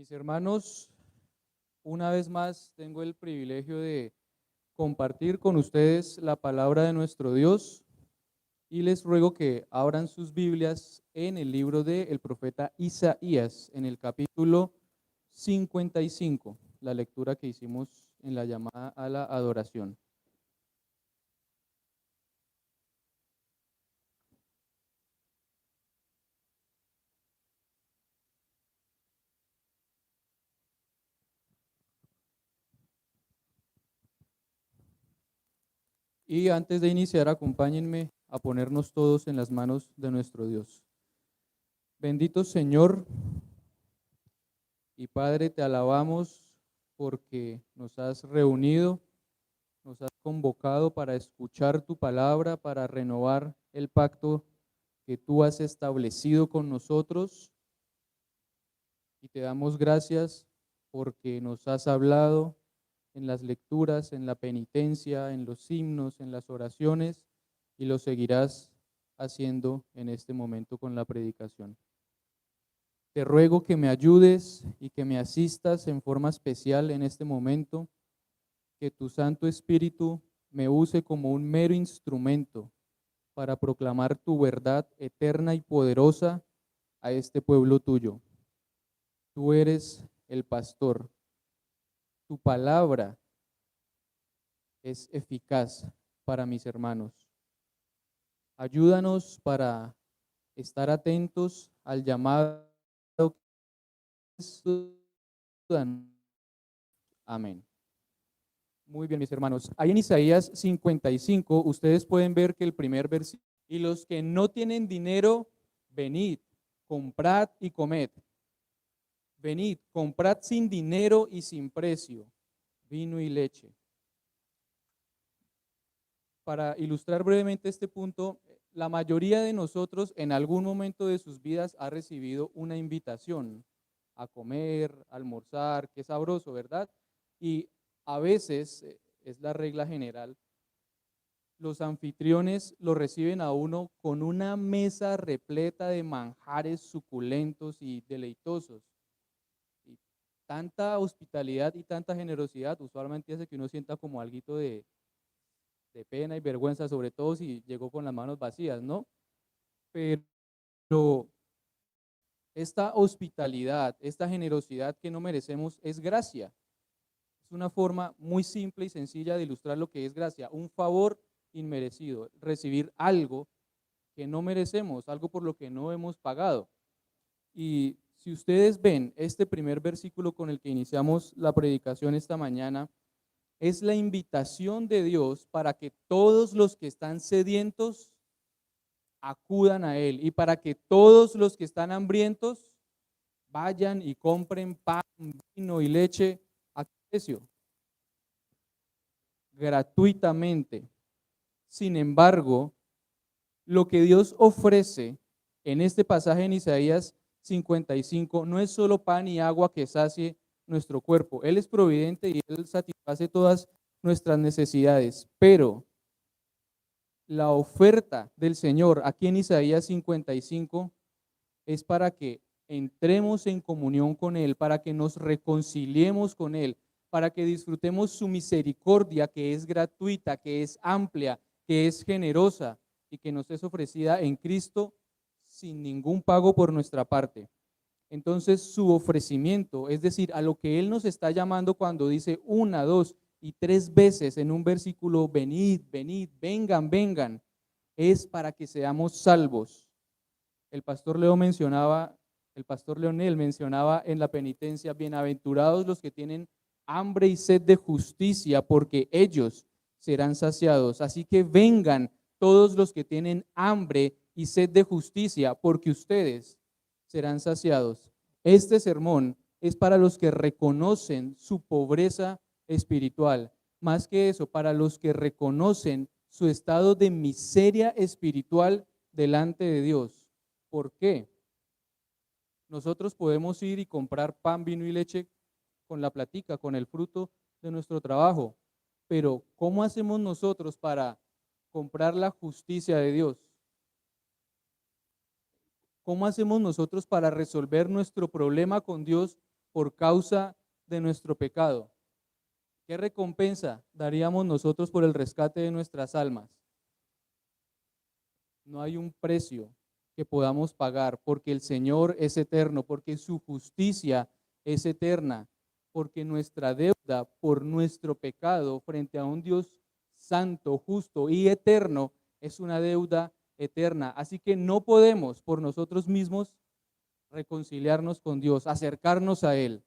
Mis hermanos, una vez más tengo el privilegio de compartir con ustedes la palabra de nuestro Dios y les ruego que abran sus Biblias en el libro del profeta Isaías, en el capítulo 55, la lectura que hicimos en la llamada a la adoración. Y antes de iniciar, acompáñenme a ponernos todos en las manos de nuestro Dios. Bendito Señor y Padre, te alabamos porque nos has reunido, nos has convocado para escuchar tu palabra, para renovar el pacto que tú has establecido con nosotros. Y te damos gracias porque nos has hablado en las lecturas, en la penitencia, en los himnos, en las oraciones, y lo seguirás haciendo en este momento con la predicación. Te ruego que me ayudes y que me asistas en forma especial en este momento, que tu Santo Espíritu me use como un mero instrumento para proclamar tu verdad eterna y poderosa a este pueblo tuyo. Tú eres el pastor. Tu palabra es eficaz para mis hermanos. Ayúdanos para estar atentos al llamado. Amén. Muy bien, mis hermanos. Ahí en Isaías 55, ustedes pueden ver que el primer versículo, y los que no tienen dinero, venid, comprad y comed. Venid, comprad sin dinero y sin precio, vino y leche. Para ilustrar brevemente este punto, la mayoría de nosotros en algún momento de sus vidas ha recibido una invitación a comer, a almorzar, qué sabroso, ¿verdad? Y a veces, es la regla general, los anfitriones lo reciben a uno con una mesa repleta de manjares suculentos y deleitosos. Y tanta hospitalidad y tanta generosidad usualmente hace que uno sienta como alguito de pena y vergüenza, sobre todo si llegó con las manos vacías, ¿no? Pero esta hospitalidad, esta generosidad que no merecemos es gracia. Es una forma muy simple y sencilla de ilustrar lo que es gracia, un favor inmerecido, recibir algo que no merecemos, algo por lo que no hemos pagado. Y si ustedes ven este primer versículo con el que iniciamos la predicación esta mañana, es la invitación de Dios para que todos los que están sedientos acudan a Él y para que todos los que están hambrientos vayan y compren pan, vino y leche a precio, gratuitamente. Sin embargo, lo que Dios ofrece en este pasaje en Isaías 55 no es solo pan y agua que sacie nuestro cuerpo. Él es providente y Él satisface todas nuestras necesidades, pero la oferta del Señor aquí en Isaías 55 es para que entremos en comunión con Él, para que nos reconciliemos con Él, para que disfrutemos su misericordia que es gratuita, que es amplia, que es generosa y que nos es ofrecida en Cristo sin ningún pago por nuestra parte. Entonces su ofrecimiento, es decir, a lo que Él nos está llamando cuando dice una, dos y tres veces en un versículo, venid, venid, vengan, vengan, es para que seamos salvos. El pastor el pastor Leonel mencionaba en la penitencia, bienaventurados los que tienen hambre y sed de justicia, porque ellos serán saciados. Así que vengan todos los que tienen hambre y sed de justicia, porque ustedes serán saciados. Este sermón es para los que reconocen su pobreza espiritual. Más que eso, para los que reconocen su estado de miseria espiritual delante de Dios. ¿Por qué? Nosotros podemos ir y comprar pan, vino y leche con la platica, con el fruto de nuestro trabajo. Pero ¿cómo hacemos nosotros para comprar la justicia de Dios? ¿Cómo hacemos nosotros para resolver nuestro problema con Dios por causa de nuestro pecado. ¿Qué recompensa daríamos nosotros por el rescate de nuestras almas? No hay un precio que podamos pagar, porque el Señor es eterno, porque su justicia es eterna, porque nuestra deuda por nuestro pecado frente a un Dios santo, justo y eterno es una deuda eterna. Así que no podemos por nosotros mismos reconciliarnos con Dios, acercarnos a Él.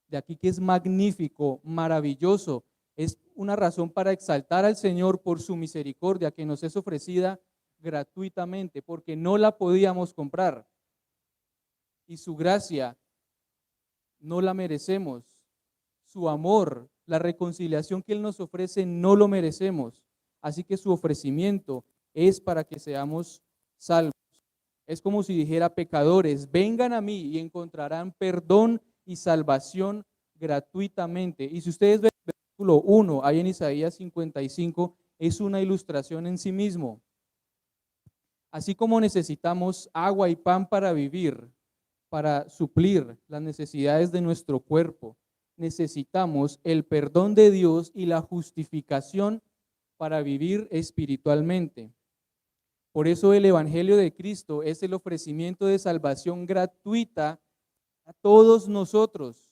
De aquí que es magnífico, maravilloso, es una razón para exaltar al Señor por su misericordia que nos es ofrecida gratuitamente, porque no la podíamos comprar. Y su gracia no la merecemos. Su amor, la reconciliación que Él nos ofrece, no lo merecemos. Así que su ofrecimiento es para que seamos salvos. Es como si dijera: pecadores, vengan a mí y encontrarán perdón y salvación gratuitamente. Y si ustedes ven el versículo 1, ahí en Isaías 55, es una ilustración en sí mismo. Así como necesitamos agua y pan para vivir, para suplir las necesidades de nuestro cuerpo, necesitamos el perdón de Dios y la justificación para vivir espiritualmente. Por eso el Evangelio de Cristo es el ofrecimiento de salvación gratuita a todos nosotros.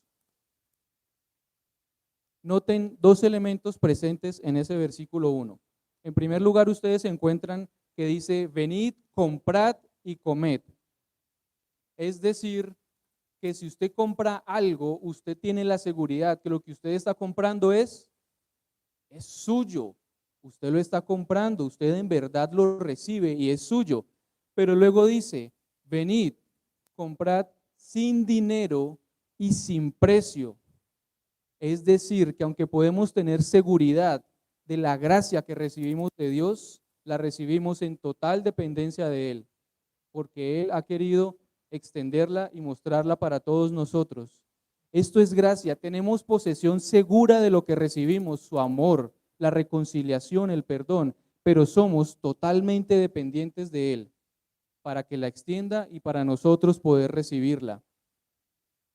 Noten dos elementos presentes en ese versículo 1. En primer lugar, ustedes encuentran que dice: venid, comprad y comed. Es decir, que si usted compra algo, usted tiene la seguridad que lo que usted está comprando es suyo. Usted lo está comprando, usted en verdad lo recibe y es suyo. Pero luego dice: venid, comprad sin dinero y sin precio. Es decir, que aunque podemos tener seguridad de la gracia que recibimos de Dios, la recibimos en total dependencia de Él, porque Él ha querido extenderla y mostrarla para todos nosotros. Esto es gracia, tenemos posesión segura de lo que recibimos, su amor, la reconciliación, el perdón, pero somos totalmente dependientes de Él para que la extienda y para nosotros poder recibirla.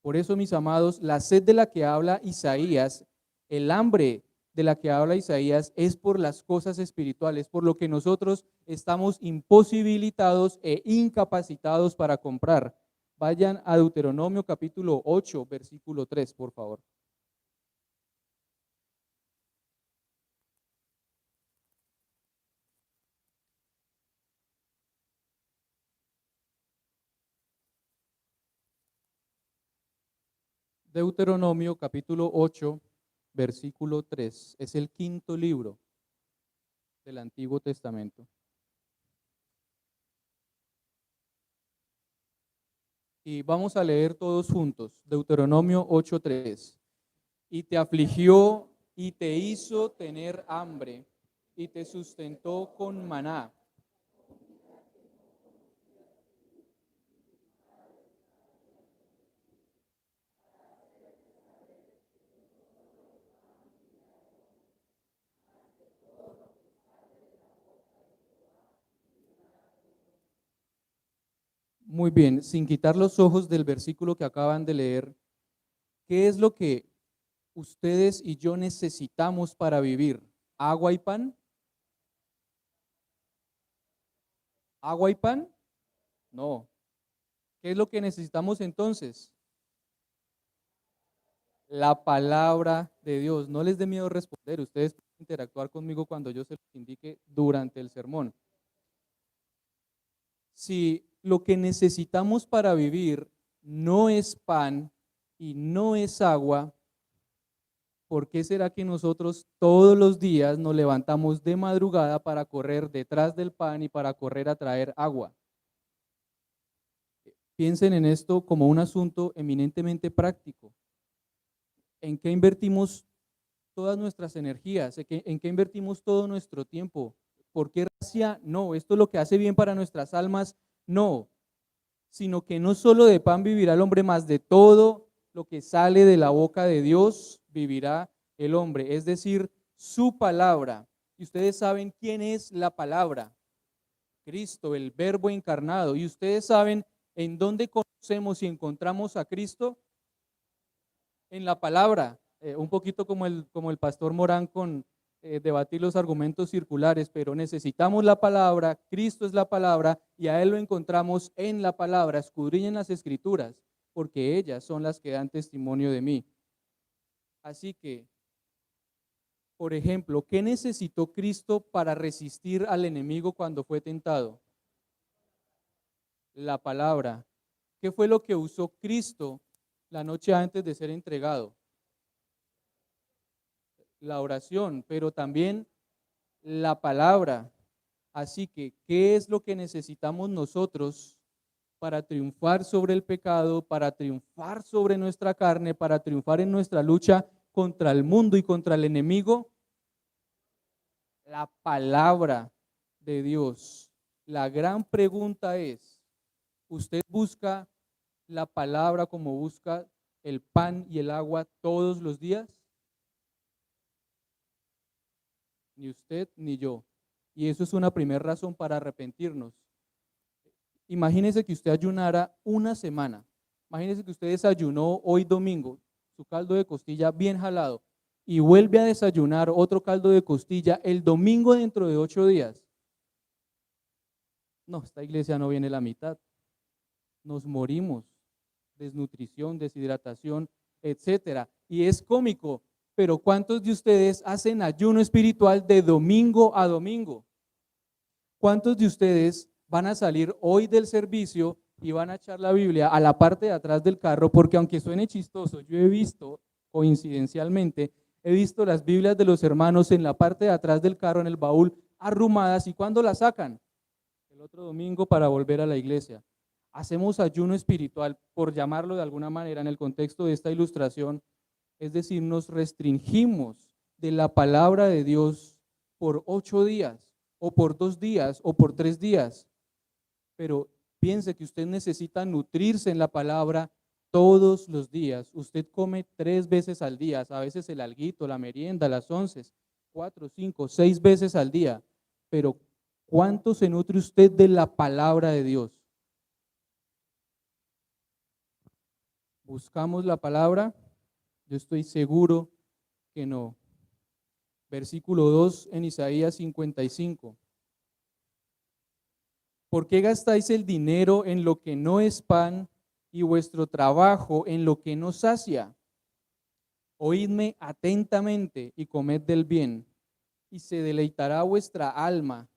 Por eso, mis amados, la sed de la que habla Isaías, el hambre de la que habla Isaías es por las cosas espirituales, por lo que nosotros estamos imposibilitados e incapacitados para comprar. Vayan a Deuteronomio capítulo 8, versículo 3, por favor. Deuteronomio capítulo 8, versículo 3. Es el quinto libro del Antiguo Testamento. Y vamos a leer todos juntos. Deuteronomio 8:3. Y te afligió y te hizo tener hambre y te sustentó con maná. Muy bien, sin quitar los ojos del versículo que acaban de leer, ¿qué es lo que ustedes y yo necesitamos para vivir? ¿Agua y pan? ¿Agua y pan? No. ¿Qué es lo que necesitamos entonces? La palabra de Dios. No les dé miedo responder, ustedes pueden interactuar conmigo cuando yo se los indique durante el sermón. Si lo que necesitamos para vivir no es pan y no es agua, ¿por qué será que nosotros todos los días nos levantamos de madrugada para correr detrás del pan y para correr a traer agua? Piensen en esto como un asunto eminentemente práctico. ¿En qué invertimos todas nuestras energías? ¿En qué invertimos todo nuestro tiempo? ¿Por qué gracia? No. ¿Esto es lo que hace bien para nuestras almas? No. Sino que no solo de pan vivirá el hombre, más de todo lo que sale de la boca de Dios vivirá el hombre. Es decir, su palabra. Y ustedes saben quién es la palabra. Cristo, el Verbo encarnado. Y ustedes saben en dónde conocemos y encontramos a Cristo. en la palabra, un poquito como el pastor Morán con debatir los argumentos circulares, pero necesitamos la palabra, Cristo es la palabra y a Él lo encontramos en la palabra. Escudriñen las Escrituras, porque ellas son las que dan testimonio de mí. Así que, por ejemplo, ¿qué necesitó Cristo para resistir al enemigo cuando fue tentado? La palabra. ¿Qué fue lo que usó Cristo la noche antes de ser entregado? La oración, pero también la palabra. Así que, ¿qué es lo que necesitamos nosotros para triunfar sobre el pecado, para triunfar sobre nuestra carne, para triunfar en nuestra lucha contra el mundo y contra el enemigo? La palabra de Dios. La gran pregunta es, ¿usted busca la palabra como busca el pan y el agua todos los días? Ni usted ni yo. Y eso es una primera razón para arrepentirnos. Imagínese que usted ayunara una semana. Imagínese que usted desayunó hoy domingo, su caldo de costilla bien jalado, y vuelve a desayunar otro caldo de costilla el domingo dentro de 8 días. No, esta iglesia no viene la mitad. Nos morimos. Desnutrición, deshidratación, etcétera. Y es cómico, pero ¿cuántos de ustedes hacen ayuno espiritual de domingo a domingo? ¿Cuántos de ustedes van a salir hoy del servicio y van a echar la Biblia a la parte de atrás del carro? Porque aunque suene chistoso, yo he visto, coincidencialmente, he visto las Biblias de los hermanos en la parte de atrás del carro, en el baúl, arrumadas. ¿Y cuándo las sacan? El otro domingo para volver a la iglesia. Hacemos ayuno espiritual, por llamarlo de alguna manera en el contexto de esta ilustración, es decir, nos restringimos de la palabra de Dios por 8 días, o por 2 días, o por 3 días. Pero piense que usted necesita nutrirse en la palabra todos los días. Usted come 3 veces al día, a veces el alguito, la merienda, las onces, 4, 5, 6 veces al día. Pero ¿cuánto se nutre usted de la palabra de Dios? ¿Buscamos la palabra? Yo estoy seguro que no. Versículo 2 en Isaías 55. ¿Por qué gastáis el dinero en lo que no es pan y vuestro trabajo en lo que no sacia? Oídme atentamente y comed del bien, y se deleitará vuestra alma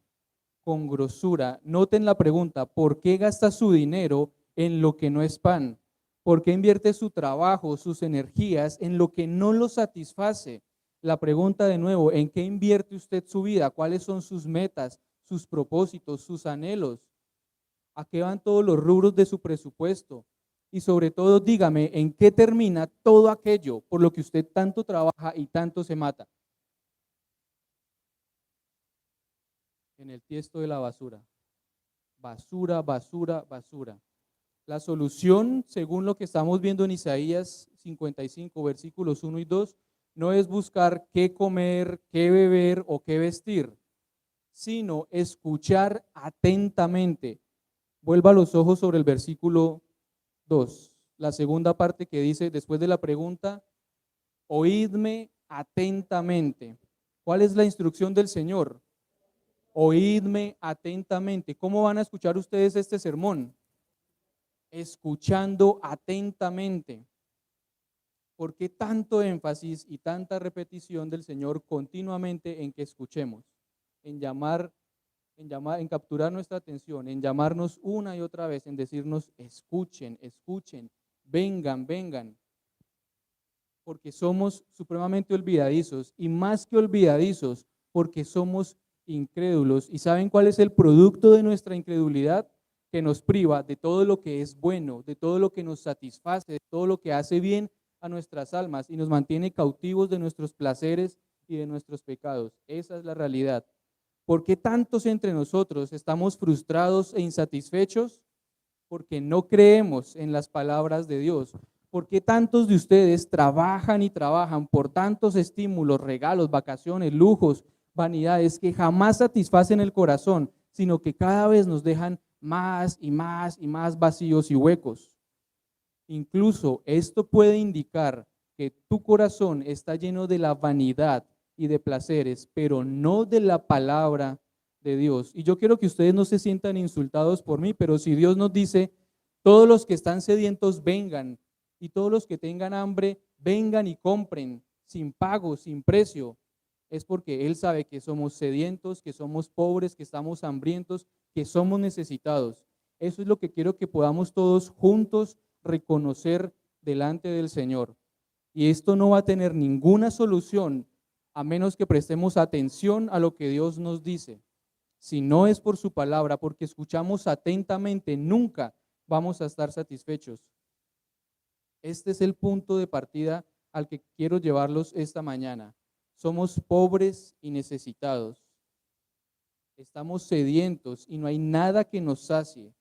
con grosura. Noten la pregunta, ¿por qué gasta su dinero en lo que no es pan? ¿Por qué invierte su trabajo, sus energías en lo que no lo satisface? La pregunta de nuevo, ¿en qué invierte usted su vida? ¿Cuáles son sus metas, sus propósitos, sus anhelos? ¿A qué van todos los rubros de su presupuesto? Y sobre todo, dígame, ¿en qué termina todo aquello por lo que usted tanto trabaja y tanto se mata? En el tiesto de la basura. Basura, basura, basura. La solución, según lo que estamos viendo en Isaías 55, versículos 1 y 2, no es buscar qué comer, qué beber o qué vestir, sino escuchar atentamente. Vuelva los ojos sobre el versículo 2, la segunda parte que dice, después de la pregunta, oídme atentamente. ¿Cuál es la instrucción del Señor? Oídme atentamente. ¿Cómo van a escuchar ustedes este sermón? Escuchando atentamente. ¿Por qué tanto énfasis y tanta repetición del Señor continuamente en que escuchemos? En capturar nuestra atención, en llamarnos una y otra vez, en decirnos, escuchen, escuchen, vengan, vengan. Porque somos supremamente olvidadizos, y más que olvidadizos, porque somos incrédulos. ¿Y saben cuál es el producto de nuestra incredulidad? Que nos priva de todo lo que es bueno, de todo lo que nos satisface, de todo lo que hace bien a nuestras almas y nos mantiene cautivos de nuestros placeres y de nuestros pecados. Esa es la realidad. ¿Por qué tantos entre nosotros estamos frustrados e insatisfechos? Porque no creemos en las palabras de Dios. ¿Por qué tantos de ustedes trabajan y trabajan por tantos estímulos, regalos, vacaciones, lujos, vanidades que jamás satisfacen el corazón, sino que cada vez nos dejan más y más y más vacíos y huecos? Incluso esto puede indicar porque tu corazón está lleno de la vanidad y de placeres, pero no de la palabra de Dios. Y yo quiero que ustedes no se sientan insultados por mí, pero si Dios nos dice, todos los que están sedientos vengan, y todos los que tengan hambre vengan y compren sin pago, sin precio, es porque Él sabe que somos sedientos, que somos pobres, que estamos hambrientos, que somos necesitados. Eso es lo que quiero que podamos todos juntos reconocer delante del Señor. Y esto no va a tener ninguna solución a menos que prestemos atención a lo que Dios nos dice. Si no es por su palabra, porque escuchamos atentamente, nunca vamos a estar satisfechos. Este es el punto de partida al que quiero llevarlos esta mañana. Somos pobres y necesitados. Estamos sedientos y no hay nada que nos sacie.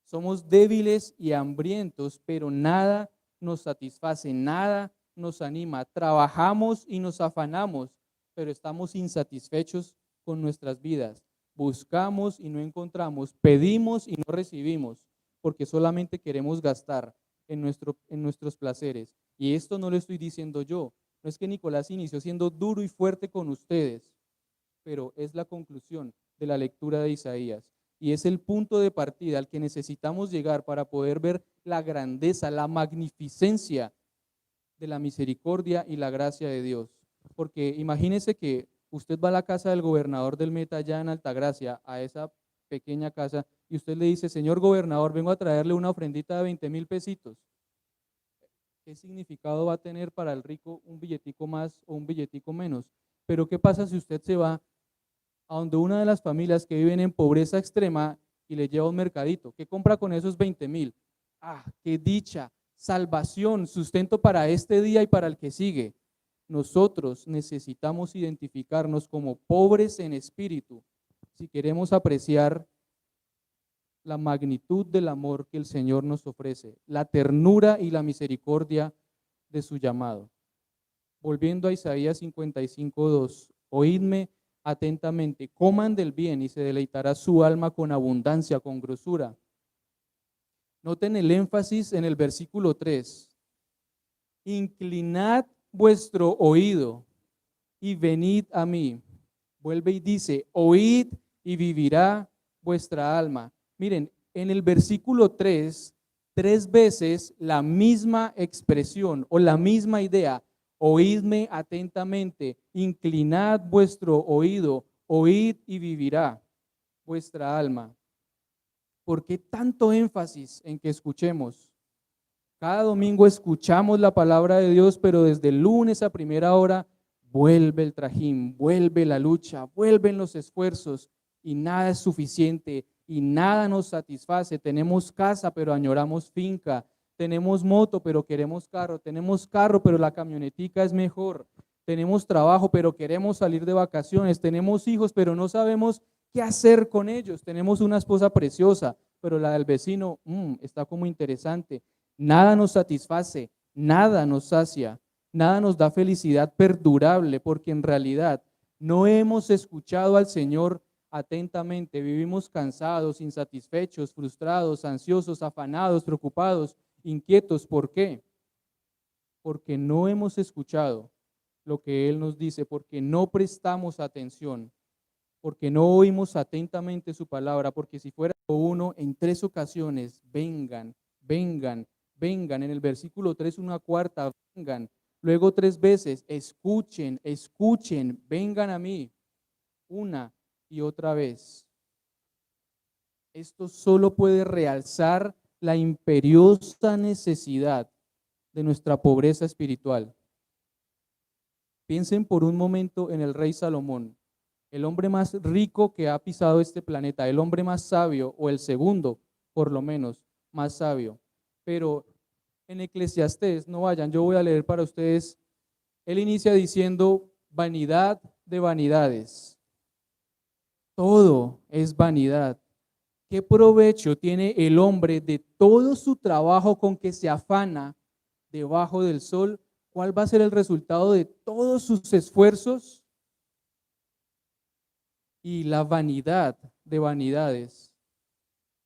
Somos débiles y hambrientos, pero nada nos satisface, nada nos anima. Trabajamos y nos afanamos, pero estamos insatisfechos con nuestras vidas. Buscamos y no encontramos, pedimos y no recibimos, porque solamente queremos gastar en nuestros placeres. Y esto no lo estoy diciendo yo. No es que Nicolás inició siendo duro y fuerte con ustedes, pero es la conclusión de la lectura de Isaías. Y es el punto de partida al que necesitamos llegar para poder ver la grandeza, la magnificencia de la misericordia y la gracia de Dios. Porque imagínese que usted va a la casa del gobernador del Meta allá en Altagracia, a esa pequeña casa, y usted le dice, señor gobernador, vengo a traerle una ofrendita de 20,000 pesitos. ¿Qué significado va a tener para el rico un billetico más o un billetico menos? Pero ¿qué pasa si usted se va a donde una de las familias que viven en pobreza extrema y le lleva un mercadito? ¿Qué compra con esos 20,000? ¡Ah, qué dicha! Salvación, sustento para este día y para el que sigue. Nosotros necesitamos identificarnos como pobres en espíritu si queremos apreciar la magnitud del amor que el Señor nos ofrece, la ternura y la misericordia de su llamado. Volviendo a Isaías 55:2, oídme atentamente, coman del bien y se deleitará su alma con abundancia, con grosura. Noten el énfasis en el versículo 3. Inclinad vuestro oído y venid a mí. Vuelve y dice, oíd y vivirá vuestra alma. Miren, en el versículo 3, 3 veces la misma expresión o la misma idea. Oídme atentamente, inclinad vuestro oído, oíd y vivirá vuestra alma. ¿Por qué tanto énfasis en que escuchemos? Cada domingo escuchamos la palabra de Dios, pero desde el lunes a primera hora vuelve el trajín, vuelve la lucha, vuelven los esfuerzos y nada es suficiente y nada nos satisface. Tenemos casa, pero añoramos finca. Tenemos moto, pero queremos carro. Tenemos carro, pero la camionetica es mejor. Tenemos trabajo, pero queremos salir de vacaciones. Tenemos hijos, pero no sabemos qué hacer con ellos. Tenemos una esposa preciosa, pero la del vecino está como interesante. Nada nos satisface, nada nos sacia, nada nos da felicidad perdurable, porque en realidad no hemos escuchado al Señor atentamente. Vivimos cansados, insatisfechos, frustrados, ansiosos, afanados, preocupados, inquietos. ¿Por qué? Porque no hemos escuchado lo que Él nos dice, porque no prestamos atención, porque no oímos atentamente su palabra, porque si fuera uno, en 3 ocasiones, vengan, vengan, vengan. En el versículo 3, una cuarta, vengan. Luego 3 veces, escuchen, escuchen, vengan a mí. Una y otra vez. Esto solo puede realzar la imperiosa necesidad de nuestra pobreza espiritual. Piensen por un momento en el rey Salomón, el hombre más rico que ha pisado este planeta, el hombre más sabio, o el segundo, por lo menos, más sabio. Pero en Eclesiastés, no vayan, yo voy a leer para ustedes, él inicia diciendo, vanidad de vanidades. Todo es vanidad. ¿Qué provecho tiene el hombre de todo su trabajo con que se afana debajo del sol? ¿Cuál va a ser el resultado de todos sus esfuerzos? Y la vanidad de vanidades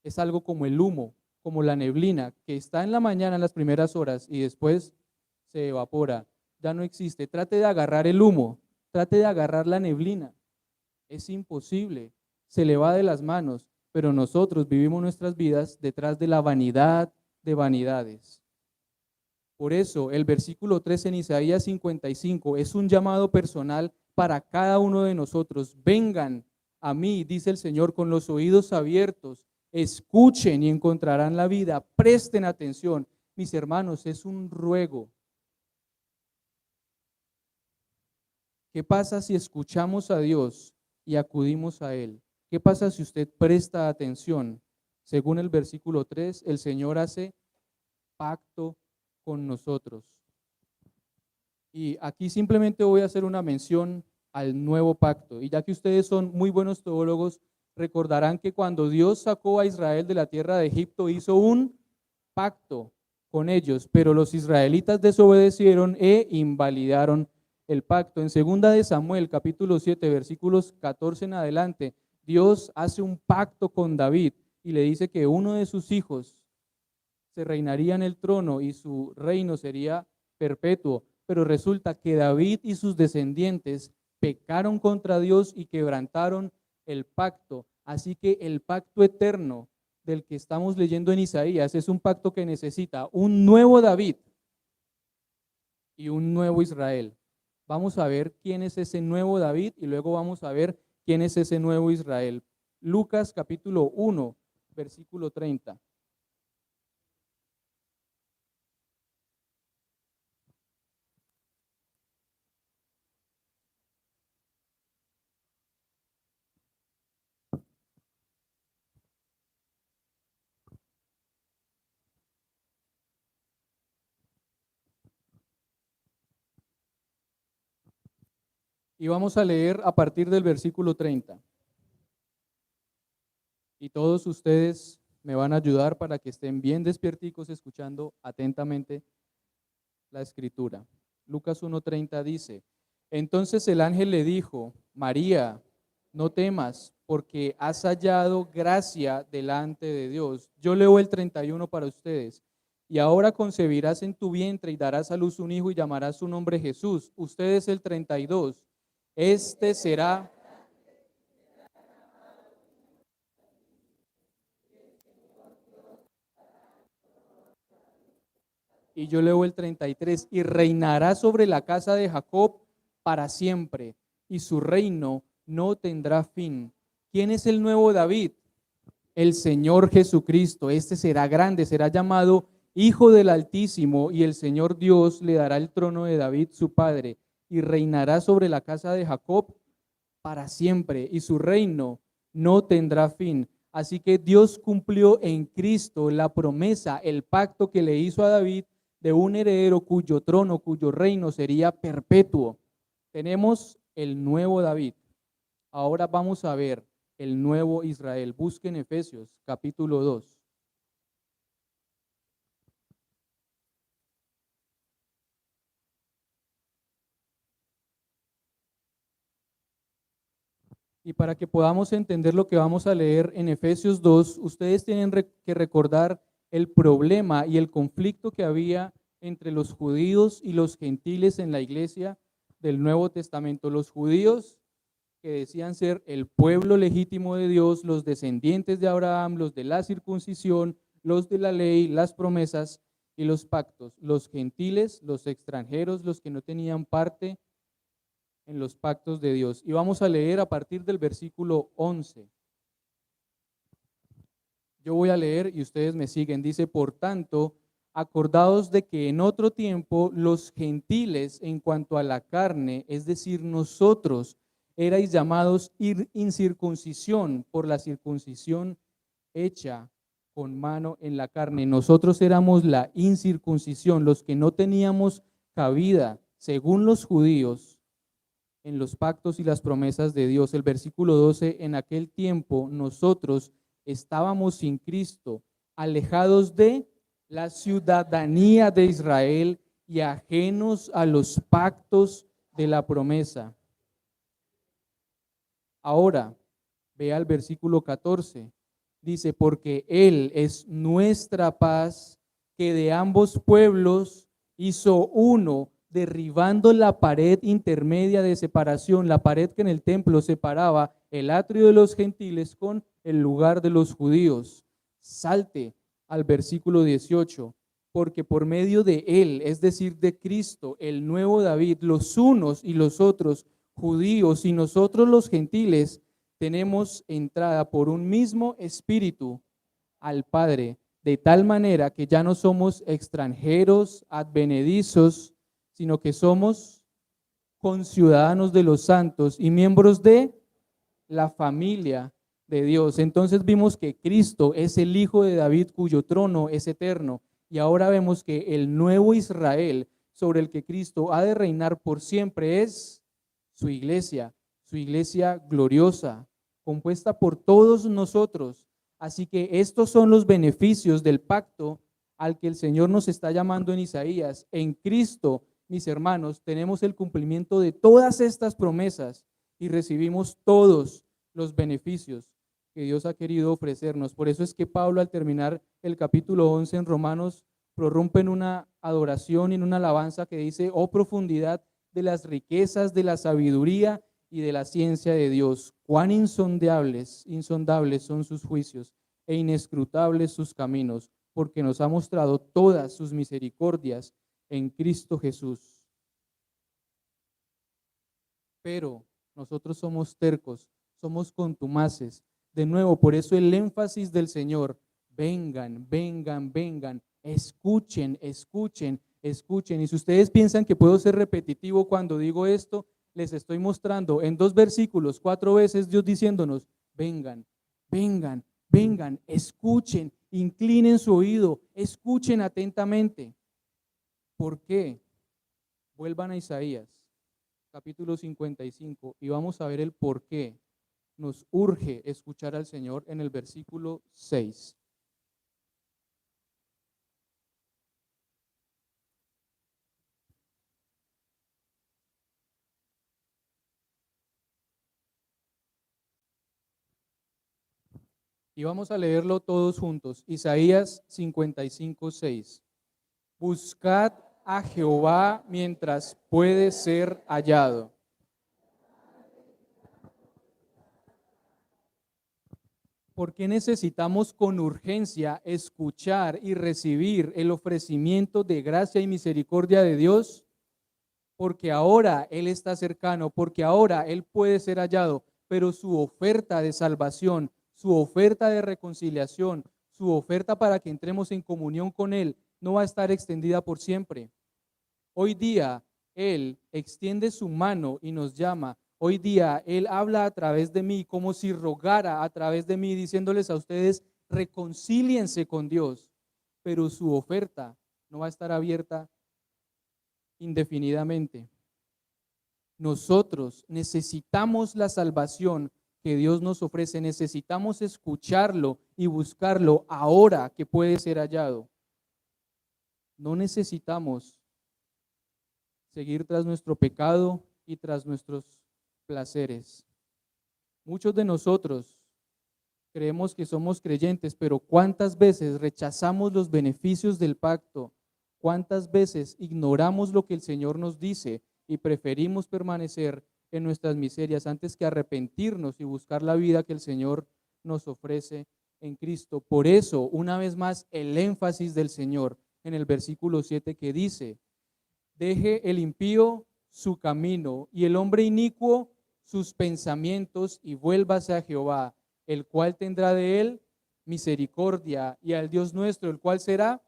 es algo como el humo, como la neblina, que está en la mañana en las primeras horas y después se evapora, ya no existe. Trate de agarrar el humo, trate de agarrar la neblina. Es imposible, se le va de las manos, pero nosotros vivimos nuestras vidas detrás de la vanidad de vanidades. Por eso el versículo 3 en Isaías 55 es un llamado personal para cada uno de nosotros. Vengan a mí, dice el Señor, con los oídos abiertos, escuchen y encontrarán la vida, presten atención. Mis hermanos, es un ruego. ¿Qué pasa si escuchamos a Dios y acudimos a Él? ¿Qué pasa si usted presta atención? Según el versículo 3, el Señor hace pacto con nosotros. Y aquí simplemente voy a hacer una mención al nuevo pacto. Y ya que ustedes son muy buenos teólogos, recordarán que cuando Dios sacó a Israel de la tierra de Egipto, hizo un pacto con ellos, pero los israelitas desobedecieron e invalidaron el pacto. En 2 de Samuel, capítulo 7, versículos 14 en adelante, Dios hace un pacto con David y le dice que uno de sus hijos se reinaría en el trono y su reino sería perpetuo. Pero resulta que David y sus descendientes pecaron contra Dios y quebrantaron el pacto. Así que el pacto eterno del que estamos leyendo en Isaías es un pacto que necesita un nuevo David y un nuevo Israel. Vamos a ver quién es ese nuevo David y luego vamos a ver quién es ese nuevo Israel. Lucas capítulo 1, versículo 30. Y vamos a leer a partir del versículo 30. Y todos ustedes me van a ayudar para que estén bien despierticos escuchando atentamente la escritura. Lucas 1:30 dice, entonces el ángel le dijo, María, no temas, porque has hallado gracia delante de Dios. Yo leo el 31 para ustedes. Y ahora concebirás en tu vientre y darás a luz un hijo y llamarás su nombre Jesús. Ustedes el 32. Este será... Y yo leo el 33, y reinará sobre la casa de Jacob para siempre, y su reino no tendrá fin. ¿Quién es el nuevo David? El Señor Jesucristo. Este será grande, será llamado Hijo del Altísimo, y el Señor Dios le dará el trono de David, su padre, y reinará sobre la casa de Jacob para siempre, y su reino no tendrá fin. Así que Dios cumplió en Cristo la promesa, el pacto que le hizo a David de un heredero cuyo trono, cuyo reino sería perpetuo. Tenemos el nuevo David. Ahora vamos a ver el nuevo Israel. Busquen Efesios capítulo 2. Y para que podamos entender lo que vamos a leer en Efesios 2, ustedes tienen que recordar el problema y el conflicto que había entre los judíos y los gentiles en la iglesia del Nuevo Testamento. Los judíos, que decían ser el pueblo legítimo de Dios, los descendientes de Abraham, los de la circuncisión, los de la ley, las promesas y los pactos. Los gentiles, los extranjeros, los que no tenían parte en los pactos de Dios. Y vamos a leer a partir del versículo 11. Yo voy a leer y ustedes me siguen. Dice, por tanto, acordaos de que en otro tiempo los gentiles en cuanto a la carne, es decir, nosotros, erais llamados incircuncisión por la circuncisión hecha con mano en la carne. Nosotros éramos la incircuncisión, los que no teníamos cabida, según los judíos, en los pactos y las promesas de Dios. El versículo 12, en aquel tiempo nosotros estábamos sin Cristo, alejados de la ciudadanía de Israel y ajenos a los pactos de la promesa. Ahora, vea el versículo 14, dice, porque Él es nuestra paz, que de ambos pueblos hizo uno, derribando la pared intermedia de separación, la pared que en el templo separaba el atrio de los gentiles con el lugar de los judíos. Salte al versículo 18, porque por medio de él, es decir, de Cristo, el nuevo David, los unos y los otros, judíos y nosotros los gentiles, tenemos entrada por un mismo espíritu al Padre, de tal manera que ya no somos extranjeros, advenedizos, sino que somos conciudadanos de los santos y miembros de la familia de Dios. Entonces vimos que Cristo es el Hijo de David cuyo trono es eterno, y ahora vemos que el nuevo Israel sobre el que Cristo ha de reinar por siempre es su iglesia gloriosa, compuesta por todos nosotros. Así que estos son los beneficios del pacto al que el Señor nos está llamando en Isaías. En Cristo, mis hermanos, tenemos el cumplimiento de todas estas promesas y recibimos todos los beneficios que Dios ha querido ofrecernos. Por eso es que Pablo, al terminar el capítulo 11 en Romanos, prorrumpe en una adoración y en una alabanza que dice: oh profundidad de las riquezas, de la sabiduría y de la ciencia de Dios, cuán insondables son sus juicios e inescrutables sus caminos, porque nos ha mostrado todas sus misericordias en Cristo Jesús. Pero nosotros somos tercos, somos contumaces. De nuevo, por eso el énfasis del Señor: vengan, vengan, vengan, escuchen, escuchen, escuchen. Y si ustedes piensan que puedo ser repetitivo cuando digo esto, les estoy mostrando en 2 versículos, 4 veces Dios diciéndonos: vengan, vengan, vengan, escuchen, inclinen su oído, escuchen atentamente. ¿Por qué? Vuelvan a Isaías, capítulo 55, y vamos a ver el por qué nos urge escuchar al Señor en el versículo 6. Y vamos a leerlo todos juntos. Isaías 55, 6. Buscad a Jehová mientras puede ser hallado. ¿Por qué necesitamos con urgencia escuchar y recibir el ofrecimiento de gracia y misericordia de Dios? Porque ahora Él está cercano, porque ahora Él puede ser hallado, pero su oferta de salvación, su oferta de reconciliación, su oferta para que entremos en comunión con Él, no va a estar extendida por siempre. Hoy día Él extiende su mano y nos llama. Hoy día Él habla a través de mí, como si rogara a través de mí, diciéndoles a ustedes: reconcíliense con Dios. Pero su oferta no va a estar abierta indefinidamente. Nosotros necesitamos la salvación que Dios nos ofrece, necesitamos escucharlo y buscarlo ahora que puede ser hallado. No necesitamos seguir tras nuestro pecado y tras nuestros placeres. Muchos de nosotros creemos que somos creyentes, pero ¿cuántas veces rechazamos los beneficios del pacto? ¿Cuántas veces ignoramos lo que el Señor nos dice y preferimos permanecer en nuestras miserias antes que arrepentirnos y buscar la vida que el Señor nos ofrece en Cristo? Por eso, una vez más, el énfasis del Señor en el versículo 7 que dice: deje el impío su camino y el hombre inicuo sus pensamientos y vuélvase a Jehová, el cual tendrá de él misericordia, y al Dios nuestro, el cual será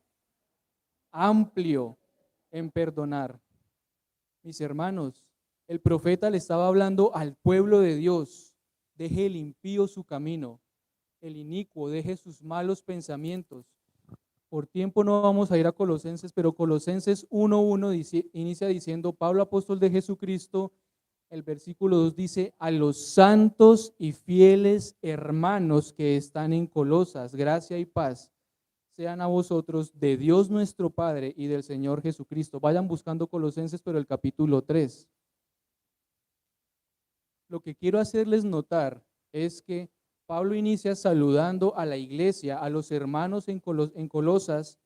amplio en perdonar. Mis hermanos, el profeta le estaba hablando al pueblo de Dios: deje el impío su camino, el inicuo deje sus malos pensamientos. Por tiempo no vamos a ir a Colosenses, pero Colosenses 1:1 inicia diciendo: Pablo, apóstol de Jesucristo. El versículo 2 dice: a los santos y fieles hermanos que están en Colosas, gracia y paz sean a vosotros de Dios nuestro Padre y del Señor Jesucristo. Vayan buscando Colosenses, pero el capítulo 3. Lo que quiero hacerles notar es que Pablo inicia saludando a la iglesia, a los hermanos en Colosas,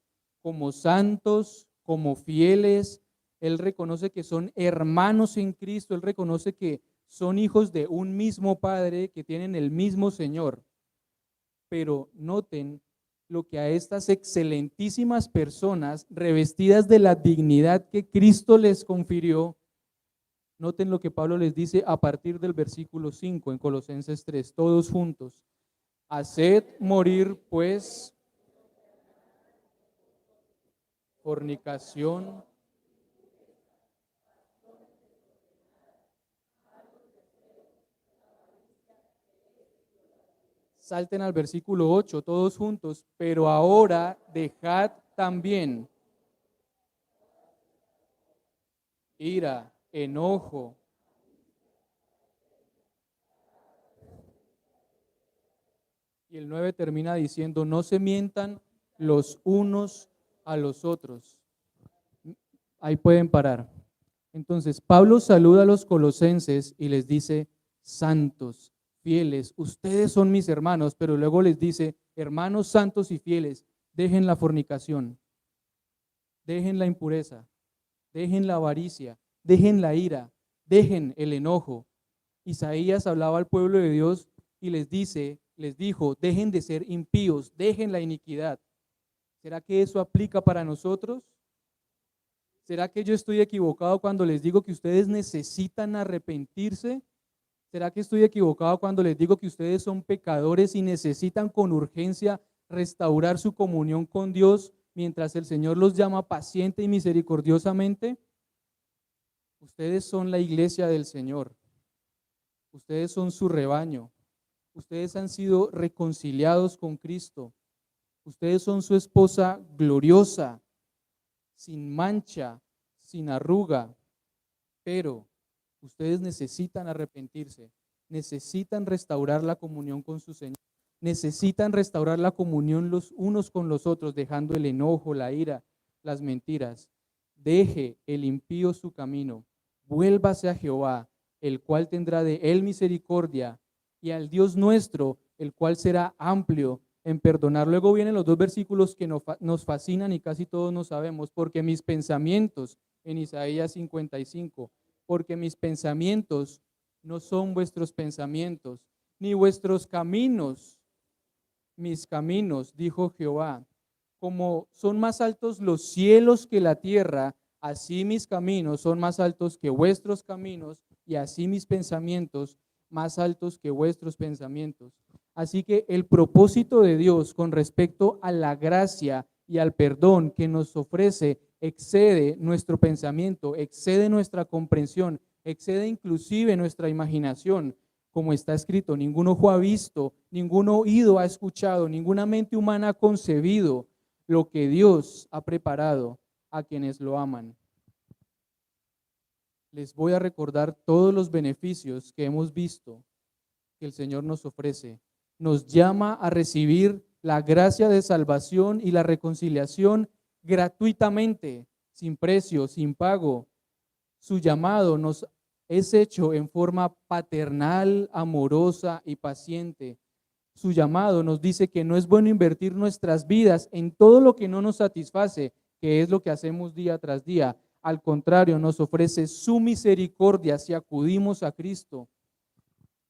como santos como fieles. Él reconoce que son hermanos en Cristo, él reconoce que son hijos de un mismo Padre, que tienen el mismo Señor. Pero noten lo que a estas excelentísimas personas, revestidas de la dignidad que Cristo les confirió, noten lo que Pablo les dice a partir del versículo 5 en Colosenses 3, todos juntos. Haced morir, pues, fornicación, salten al versículo 8, todos juntos, pero ahora dejad también ira, enojo. Y el 9 termina diciendo, no se mientan los unos a los otros. Ahí pueden parar. Entonces, Pablo saluda a los colosenses y les dice, santos, fieles, ustedes son mis hermanos, pero luego les dice, hermanos santos y fieles, dejen la fornicación, dejen la impureza, dejen la avaricia, dejen la ira, dejen el enojo. Isaías hablaba al pueblo de Dios y les dijo, dejen de ser impíos, dejen la iniquidad. ¿Será que eso aplica para nosotros? ¿Será que yo estoy equivocado cuando les digo que ustedes necesitan arrepentirse? ¿Será que estoy equivocado cuando les digo que ustedes son pecadores y necesitan con urgencia restaurar su comunión con Dios mientras el Señor los llama paciente y misericordiosamente? Ustedes son la iglesia del Señor. Ustedes son su rebaño. Ustedes han sido reconciliados con Cristo. Ustedes son su esposa gloriosa, sin mancha, sin arruga, pero ustedes necesitan arrepentirse, necesitan restaurar la comunión con su Señor, necesitan restaurar la comunión los unos con los otros, dejando el enojo, la ira, las mentiras. Deje el impío su camino, vuélvase a Jehová, el cual tendrá de él misericordia, y al Dios nuestro, el cual será amplio en perdonar. Luego vienen los dos versículos que nos fascinan y casi todos nos sabemos, porque mis pensamientos, en Isaías 55, porque mis pensamientos no son vuestros pensamientos, ni vuestros caminos, mis caminos, dijo Jehová. Como son más altos los cielos que la tierra, así mis caminos son más altos que vuestros caminos, y así mis pensamientos más altos que vuestros pensamientos. Así que el propósito de Dios con respecto a la gracia y al perdón que nos ofrece excede nuestro pensamiento, excede nuestra comprensión, excede inclusive nuestra imaginación. Como está escrito, ningún ojo ha visto, ningún oído ha escuchado, ninguna mente humana ha concebido lo que Dios ha preparado a quienes lo aman. Les voy a recordar todos los beneficios que hemos visto que el Señor nos ofrece. Nos llama a recibir la gracia de salvación y la reconciliación gratuitamente, sin precio, sin pago. Su llamado nos es hecho en forma paternal, amorosa y paciente. Su llamado nos dice que no es bueno invertir nuestras vidas en todo lo que no nos satisface, que es lo que hacemos día tras día. Al contrario, nos ofrece su misericordia si acudimos a Cristo.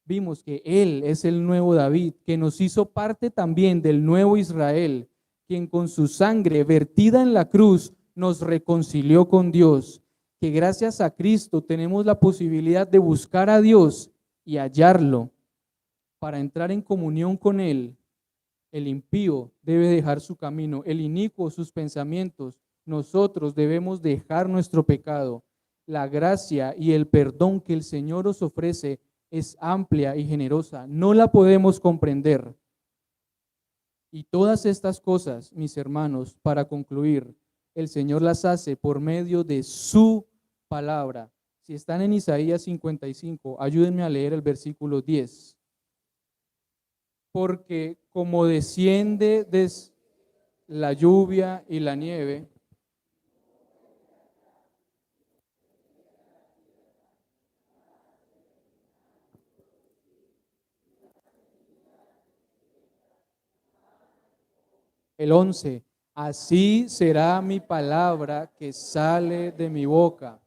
Vimos que Él es el nuevo David, que nos hizo parte también del nuevo Israel, quien con su sangre vertida en la cruz nos reconcilió con Dios, que gracias a Cristo tenemos la posibilidad de buscar a Dios y hallarlo. Para entrar en comunión con Él, el impío debe dejar su camino, el inicuo sus pensamientos. Nosotros debemos dejar nuestro pecado. La gracia y el perdón que el Señor os ofrece es amplia y generosa. No la podemos comprender. Y todas estas cosas, mis hermanos, para concluir, el Señor las hace por medio de su palabra. Si están en Isaías 55, ayúdenme a leer el versículo 10. Porque como desciende la lluvia y la nieve, el 11, Así será mi palabra que sale de mi boca.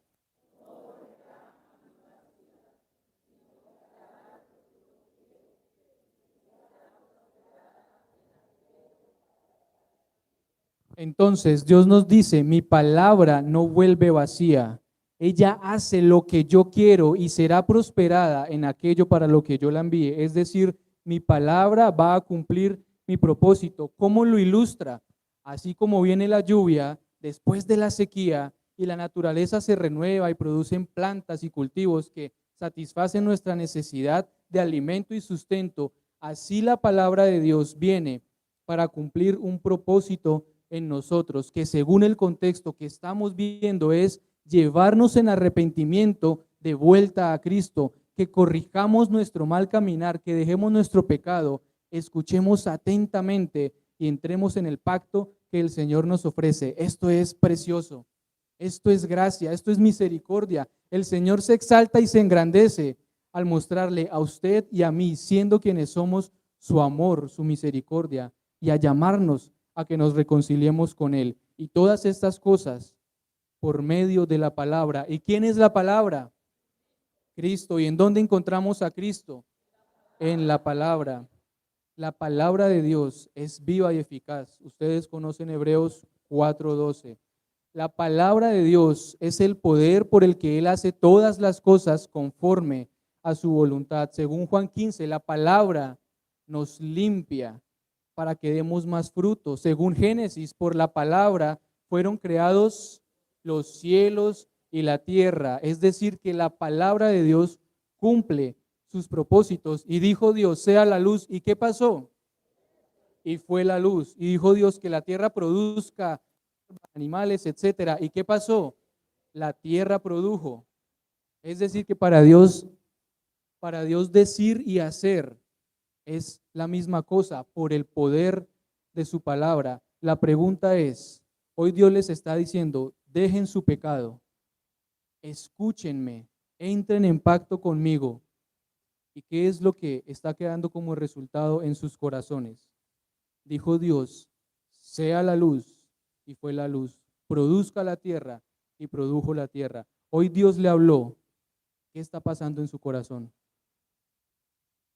Entonces Dios nos dice, mi palabra no vuelve vacía. Ella hace lo que yo quiero y será prosperada en aquello para lo que yo la envíe. Es decir, mi palabra va a cumplir mi propósito. ¿Cómo lo ilustra? Así como viene la lluvia después de la sequía y la naturaleza se renueva y producen plantas y cultivos que satisfacen nuestra necesidad de alimento y sustento, así la palabra de Dios viene para cumplir un propósito en nosotros, que según el contexto que estamos viendo es llevarnos en arrepentimiento de vuelta a Cristo, que corrijamos nuestro mal caminar, que dejemos nuestro pecado, escuchemos atentamente y entremos en el pacto que el Señor nos ofrece. Esto es precioso, esto es gracia, esto es misericordia. El Señor se exalta y se engrandece al mostrarle a usted y a mí, siendo quienes somos, su amor, su misericordia, y a llamarnos a que nos reconciliemos con Él. Y todas estas cosas por medio de la palabra. ¿Y quién es la palabra? Cristo. ¿Y en dónde encontramos a Cristo? En la palabra. La palabra de Dios es viva y eficaz. Ustedes conocen Hebreos 4:12. La palabra de Dios es el poder por el que Él hace todas las cosas conforme a su voluntad. Según Juan 15, la palabra nos limpia para que demos más fruto. Según Génesis, por la palabra fueron creados los cielos y la tierra. Es decir, que la palabra de Dios cumple sus propósitos. Y dijo Dios, sea la luz. ¿Y qué pasó? Y fue la luz. Y dijo Dios que la tierra produzca animales, etcétera. ¿Y qué pasó? La tierra produjo. Es decir, que para Dios decir y hacer es la misma cosa por el poder de su palabra. La pregunta es, hoy Dios les está diciendo, dejen su pecado, escúchenme, entren en pacto conmigo. ¿Y qué es lo que está quedando como resultado en sus corazones? Dijo Dios, sea la luz, y fue la luz. Produzca la tierra, y produjo la tierra. Hoy Dios le habló. ¿Qué está pasando en su corazón?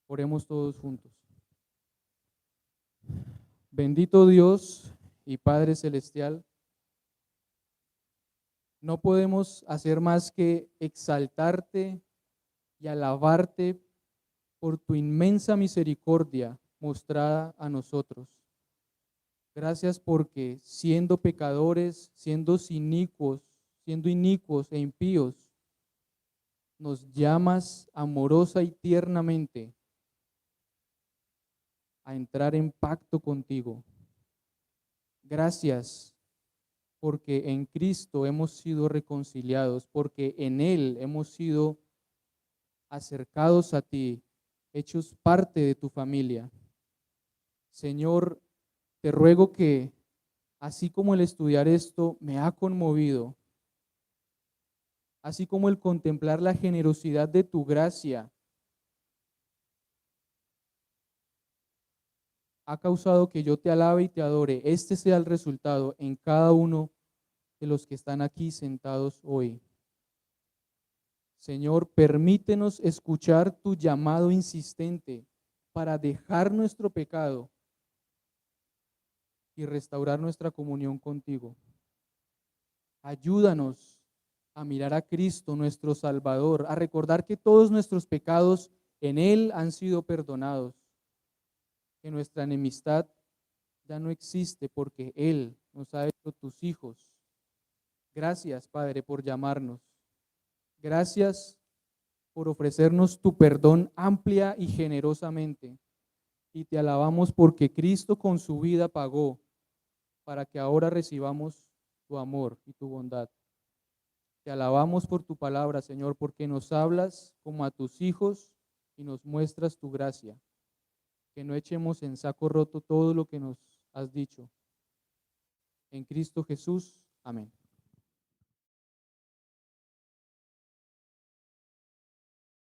Oremos todos juntos. Bendito Dios y Padre Celestial, no podemos hacer más que exaltarte y alabarte por tu inmensa misericordia mostrada a nosotros. Gracias porque siendo pecadores, siendo inicuos e impíos, nos llamas amorosa y tiernamente a entrar en pacto contigo. Gracias porque en Cristo hemos sido reconciliados, porque en Él hemos sido acercados a ti, hechos parte de tu familia. Señor, te ruego que, así como el estudiar esto me ha conmovido, así como el contemplar la generosidad de tu gracia ha causado que yo te alabe y te adore, este sea el resultado en cada uno de los que están aquí sentados hoy. Señor, permítenos escuchar tu llamado insistente para dejar nuestro pecado y restaurar nuestra comunión contigo. Ayúdanos a mirar a Cristo, nuestro Salvador, a recordar que todos nuestros pecados en Él han sido perdonados, que nuestra enemistad ya no existe porque Él nos ha hecho tus hijos. Gracias, Padre, por llamarnos. Gracias por ofrecernos tu perdón amplia y generosamente. Y te alabamos porque Cristo con su vida pagó para que ahora recibamos tu amor y tu bondad. Te alabamos por tu palabra, Señor, porque nos hablas como a tus hijos y nos muestras tu gracia. Que no echemos en saco roto todo lo que nos has dicho. En Cristo Jesús. Amén.